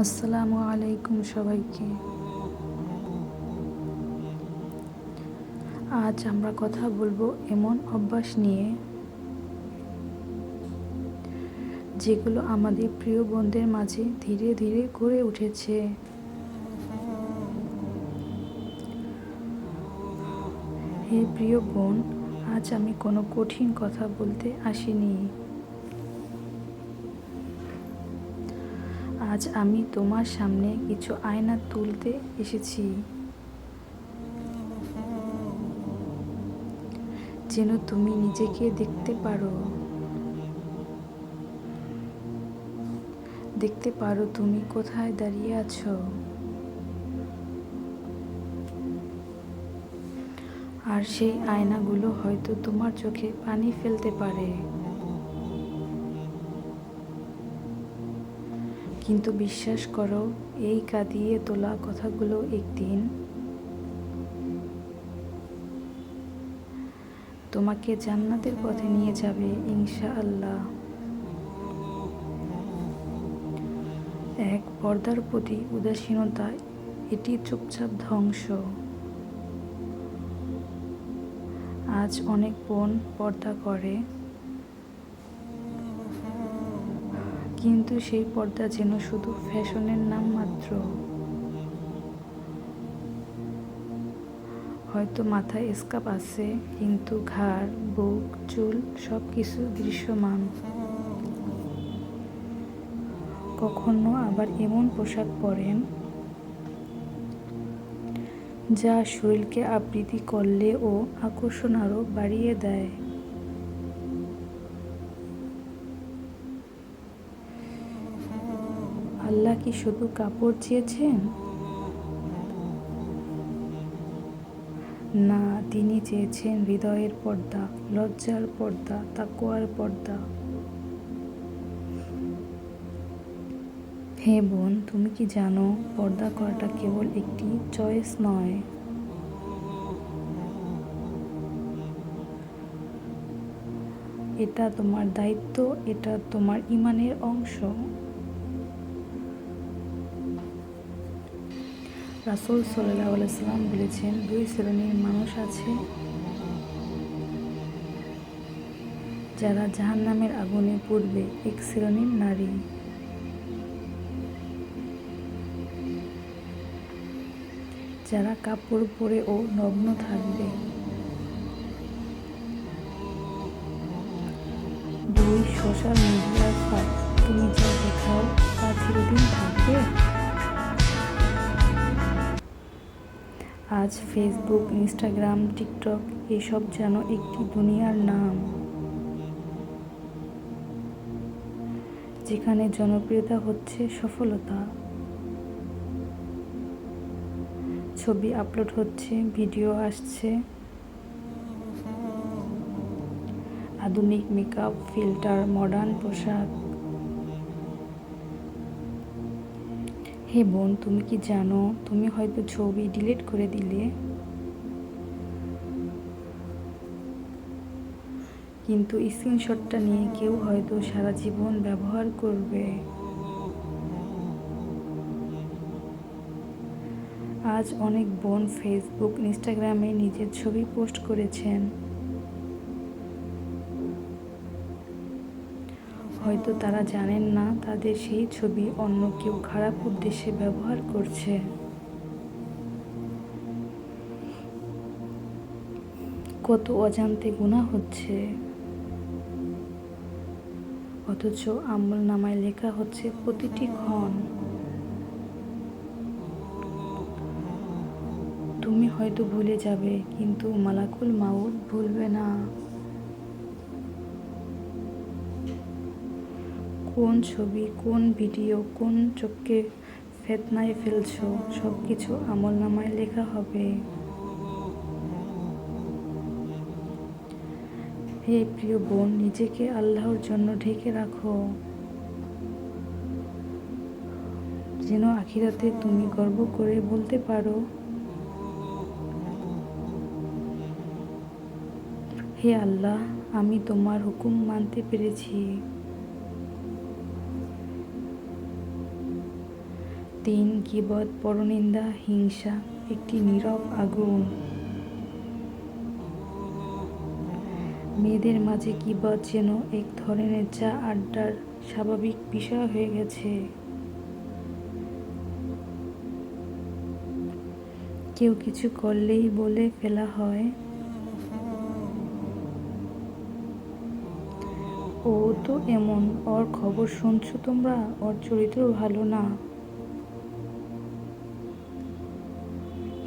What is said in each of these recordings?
আসসালামু আলাইকুম সবাইকে। আজ আমরা কথা বলবো এমন অভ্যাস নিয়ে যেগুলো আমাদের প্রিয় বোনদের মাঝে ধীরে ধীরে গড়ে উঠেছে। হে প্রিয় বোন, আজ আমি কোনো কঠিন কথা বলতে আসিনি। আজ আমি তোমার সামনে কিছু আয়না তুলতে এসেছি, যেন তুমি নিজেকে দেখতে পারো তুমি কোথায় দাঁড়িয়ে আছো। আর সেই আয়নাগুলো হয়তো তোমার চোখে পানি ফেলতে পারে, কিন্তু বিশ্বাস করো, এই কাঁদিয়ে তোলা কথাগুলো একদিন তোমাকে জান্নাতের পথে নিয়ে যাবে ইনশাআল্লাহ। এক পর্দার প্রতি উদাসীনতা, এটি চুপচাপ ধ্বংস। আজ অনেক বোন পর্দা করে, কিন্তু সেই পর্দা যেন শুধু ফ্যাশনের নাম মাত্র। হয়তো মাথায় স্কার্ফ আছে, কিন্তু ঘাড়, বুক, চুল সব কিছু দৃশ্যমান। কখনো আবার এমন পোশাক পরেন যা শরীরকে আবৃত্তি করলে ও আকর্ষণ আরও বাড়িয়ে দেয়। আল্লাহ কি শুধু কাপড় চেয়েছেন? না, তিনি চেয়েছেন হৃদয়ের পর্দা, লজ্জার পর্দা, তাকওয়ার পর্দা। হে বোন, তুমি কি জানো, পর্দা করাটা কেবল একটি চয়েস নয়, এটা তোমার দায়িত্ব, এটা তোমার ঈমানের অংশ। রাসূল সাল্লাল্লাহু আলাইহি ওয়াসাল্লাম বলেছেন, দুই শ্রেণীর মানুষ আছে যারা জাহান্নামের আগুনে পুড়বে। এক শ্রেণীর নারী, যারা কাপড় পরে ও নগ্ন থাকবে। দুই, সোশ্যাল মিডিয়ার ফাঁদ, তুমি যা দেখাও তা চিরদিন থাকবে। আজ ফেসবুক, ইনস্টাগ্রাম, টিকটক এসব যেন একটি দুনিয়ার নাম, যেখানে জনপ্রিয়তা হচ্ছে সফলতা। ছবি আপলোড হচ্ছে, ভিডিও আসছে, আধুনিক মেকআপ, ফিল্টার, মডার্ন পোশাক। হে বোন, তুমি কি জানো, তুমি হয়তো ছবি ডিলিট করে দিলে, কিন্তু স্ক্রিনশটটা নিয়ে কেউ হয়তো সারা জীবন ব্যবহার করবে। আজ অনেক বোন ফেসবুক, ইনস্টাগ্রামে নিজের ছবি পোস্ট করেছেন। হয়তো তারা জানেন না তাদের সেই ছবি অন্য কেউ খারাপ উদ্দেশ্যে ব্যবহার করছে। কত অজান্তে গুনাহ হচ্ছে, অথচ আমলনামায় লেখা হচ্ছে প্রতিটি ক্ষণ। তুমি হয়তো ভুলে যাবে, কিন্তু মালাকুল মাউত ভুলবে না। কোন ছবি, কোন ভিডিও, কোন চোখকে ফিতনায় ফেলছো, সব কিছু আমলনামায় লেখা হবে। হে প্রিয় বোন, নিজেকে আল্লাহর জন্য ঢেকে রাখো, যেন আখিরাতে তুমি গর্ব করে বলতে পারো, হে আল্লাহ, আমি তোমার হুকুম মানতে পেরেছি। 3. গীবত, পরনিন্দা, হিংসা একটি নীরব আগুন। মেয়েদের মাঝে গীবত যেন এক ধরনের চা আড্ডার স্বাভাবিক বিষয় হয়ে গেছে। কেউ কিছু করলেই বলে ফেলা হয়, ও তো এমন, ওর খবর শুনছো তোমরা, ওর চরিত্র ভালো না।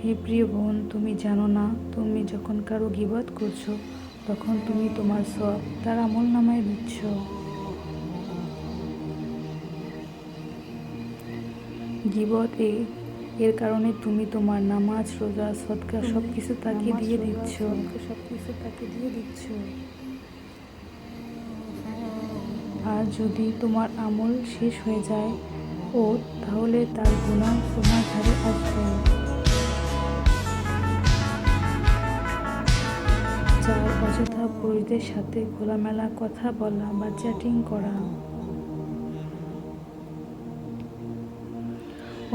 হে প্রিয় বোন, তুমি জানো না, তুমি যখন কারো গীবত করছো তখন তুমি তোমার সওয়াব তার আমলনামায় দিচ্ছ। গীবত এর কারণে তুমি তোমার নামাজ, রোজা, সদকা সবকিছু তাকে দিয়ে দিচ্ছ। আর যদি তোমার আমল শেষ হয়ে যায় তাহলে তার গুনাহ তোমার ঘাড়ে আসবে। 4. অযথা পুরুষদের সাথে খোলামেলা কথা বলা বা চ্যাটিং করা।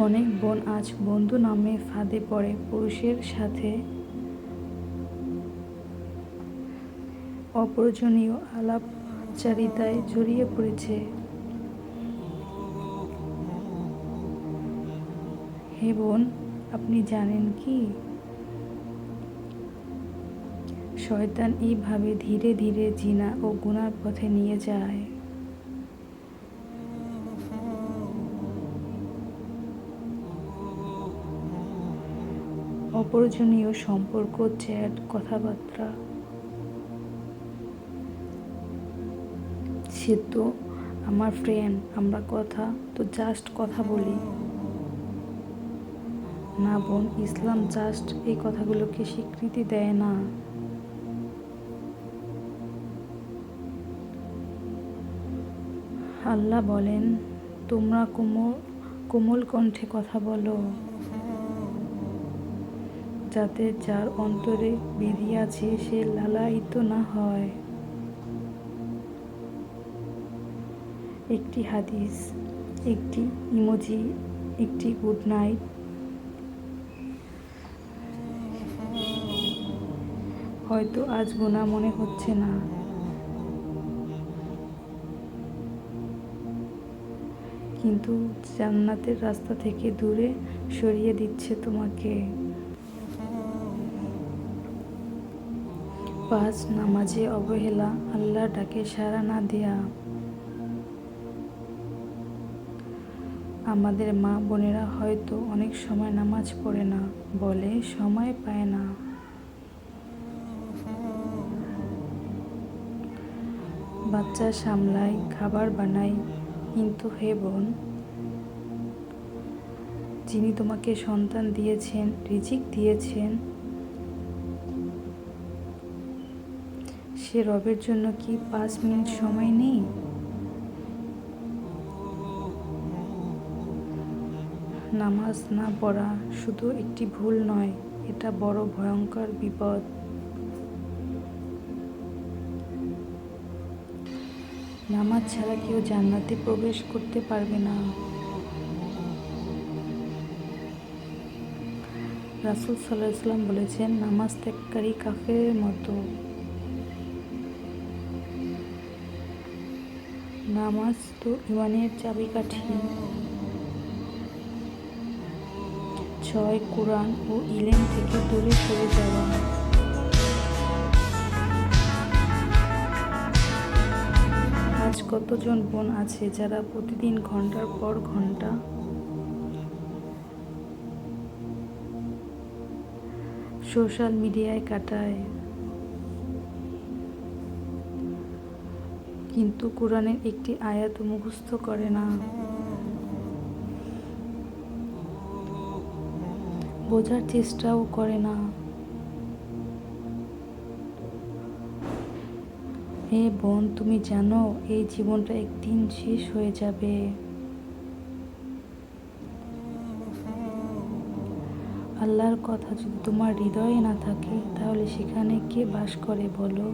অনেক বোন আজ বন্ধু নামে ফাঁদে পড়ে পুরুষের সাথে অপ্রয়োজনীয় আলাপচারিতায় জড়িয়ে পড়েছে। হে বোন, আপনি জানেন কি, শয়তান এইভাবে ধীরে ধীরে জিনা ও গুনার পথে নিয়ে যায়। অপ্রয়োজনীয় সম্পর্ক, চ্যাট, কথাবার্তা। সে তো আমার ফ্রেন্ড, আমরা জাস্ট কথা বলি। না বোন, ইসলাম জাস্ট এই কথাগুলোকে স্বীকৃতি দেয় না। আল্লাহ বলেন, তোমরা কোমল কণ্ঠে কথা বলো, যাতে যার অন্তরে বিধি আছে সে লালায়িত না হয়। একটি হাদিস, একটি ইমোজি, একটি গুড নাইট। হয়তো আজ গুনাহ মনে হচ্ছে না, কিন্তু জান্নাতের রাস্তা থেকে দূরে সরিয়ে দিচ্ছে তোমাকে। 5. নামাজে অবহেলা, আল্লাহর ডাকে সাড়া না দেয়া। আমাদের মা বোনেরা হয়তো অনেক সময় নামাজ পড়ে না, বলে সময় পায় না। বাচ্চা সামলাই, খাবার বানাই, কিন্তু হে বোন, যিনি তোমাকে সন্তান দিয়েছেন, রিজিক দিয়েছেন, সে রবের জন্য কি 5 মিনিট সময় নেই? নামাজ না পড়া শুধু একটি ভুল নয়, এটা বড় ভয়ঙ্কর বিপদ। নামাজ ছাড়া কেউ জান্নাতে প্রবেশ করতে পারবে না। রাসূল সাল্লাল্লাহু আলাইহি ওয়াসাল্লাম বলেছেন, নামাজ ত্যাগকারী কাফেরের মতো। নামাজ তো ঈমানের চাবিকাঠি। 6. কুরআন ও ইলম থেকে দূরে সরে যাওয়া। আজ কতজন বোন আছে যারা প্রতিদিন ঘন্টার পর ঘন্টা সোশ্যাল মিডিয়ায় কাটায়, কিন্তু কোরআনের একটি আয়াত মুখস্থ করে না, বোঝার চেষ্টাও করে না। হে বোন, তুমি জানো এই জীবনটা একদিন শেষ হয়ে যাবে। আল্লাহর কথা যদি তোমার হৃদয়ে না থাকে তাহলে সেখানে কে বাস করে বলো?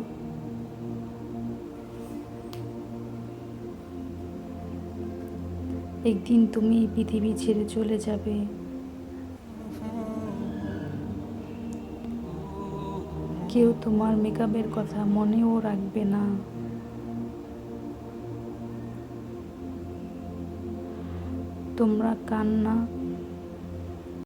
একদিন তুমি এই পৃথিবী ছেড়ে চলে যাবে। কেউ তোমার মেকআপের কথা মনেও রাখবে না। তোমরা কান্না